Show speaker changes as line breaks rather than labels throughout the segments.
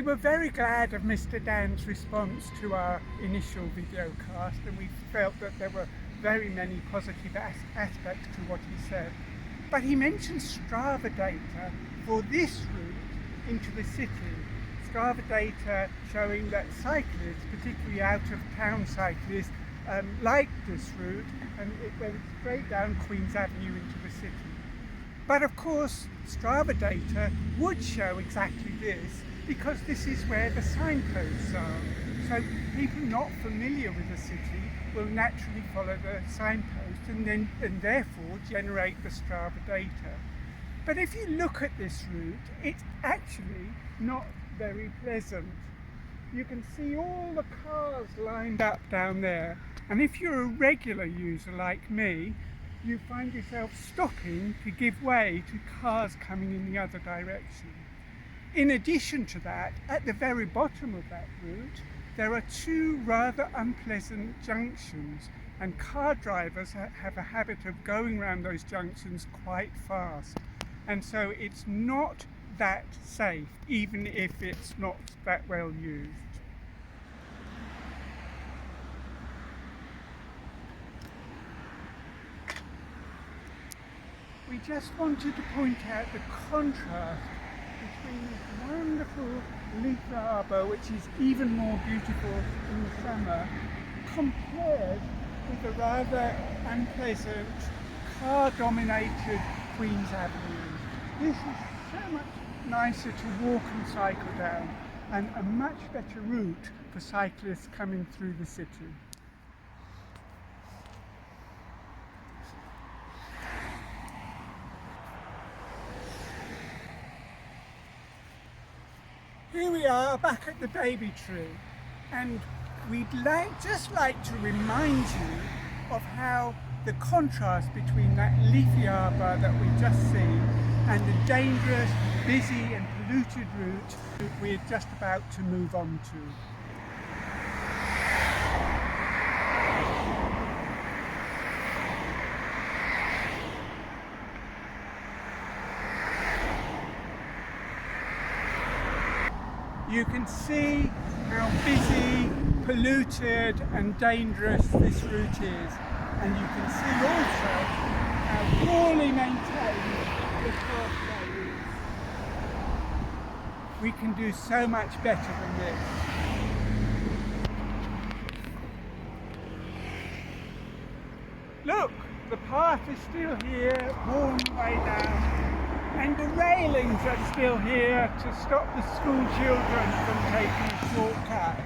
We were very glad of Mr. Dan's response to our initial video cast, and we felt that there were very many positive aspects to what he said. But he mentioned Strava data for this route into the city. Strava data showing that cyclists, particularly out of town cyclists, liked this route, and it went straight down Queen's Avenue into the city. But of course, Strava data would show exactly this, because this is where the signposts are. So people not familiar with the city will naturally follow the signpost and therefore generate the Strava data. But if you look at this route, it's actually not very pleasant. You can see all the cars lined up down there, and if you're a regular user like me, you find yourself stopping to give way to cars coming in the other direction. In addition to that, at the very bottom of that route, there are two rather unpleasant junctions, and car drivers have a habit of going around those junctions quite fast. And so it's not that safe, even if it's not that well used. We just wanted to point out the contrast between this wonderful leaf arbour, which is even more beautiful in the summer, compared with the rather unpleasant car-dominated Queen's Avenue. This is so much nicer to walk and cycle down, and a much better route for cyclists coming through the city. Here we are back at the Baby Tree, and we'd just like to remind you of how the contrast between that leafy arbour that we've just seen and the dangerous, busy and polluted route we're just about to move on to. You can see how busy, polluted and dangerous this route is, and you can see also how poorly maintained the pathway is. We can do so much better than this. Look, the path is still here, worn way down. And the railings are still here to stop the school children from taking a shortcut.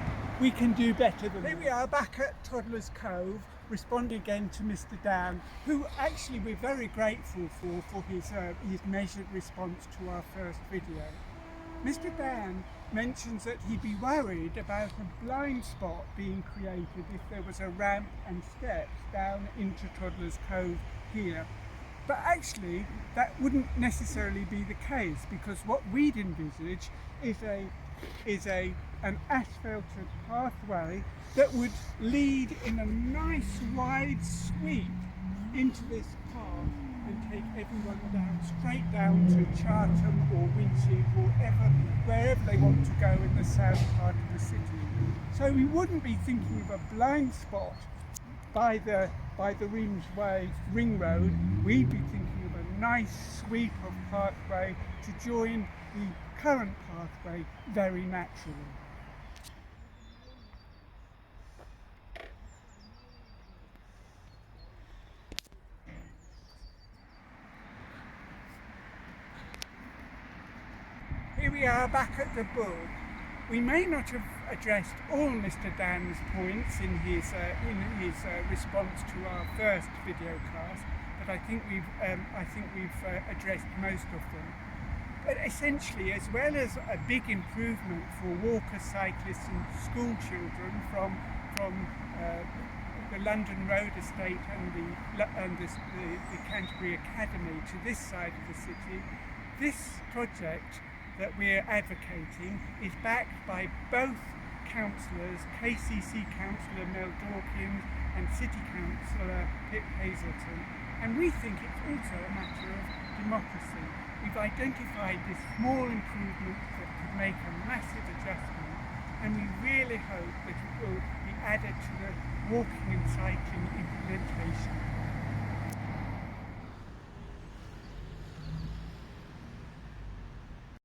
We can do better than that. Here we are back at Toddler's Cove, responding again to Mr. Dan, who actually we're very grateful for his measured response to our first video. Mr. Dan mentions that he'd be worried about a blind spot being created if there was a ramp and steps down into Toddler's Cove here. But actually, that wouldn't necessarily be the case, because what we'd envisage is an asphalted pathway that would lead in a nice wide sweep into this path and take everyone down, straight down to Chartham or Winching or wherever they want to go in the south part of the city. So we wouldn't be thinking of a blind spot by the Rimsway Ring Road. We'd be thinking of a nice sweep of pathway to join the current pathway very naturally. Here we are back at the Bull. We may not have addressed all Mr. Dan's points in his response to our first video cast, but I think we've addressed most of them. But essentially, as well as a big improvement for walkers, cyclists and school children from the London Road Estate and the Canterbury Academy to this side of the city, this project that we're advocating is backed by both councillors, KCC councillor Mel Dawkins and City councillor Pip Hazelton, and we think it's also a matter of democracy. We've identified this small improvement that could make a massive adjustment and we really hope that it will be added to the walking and cycling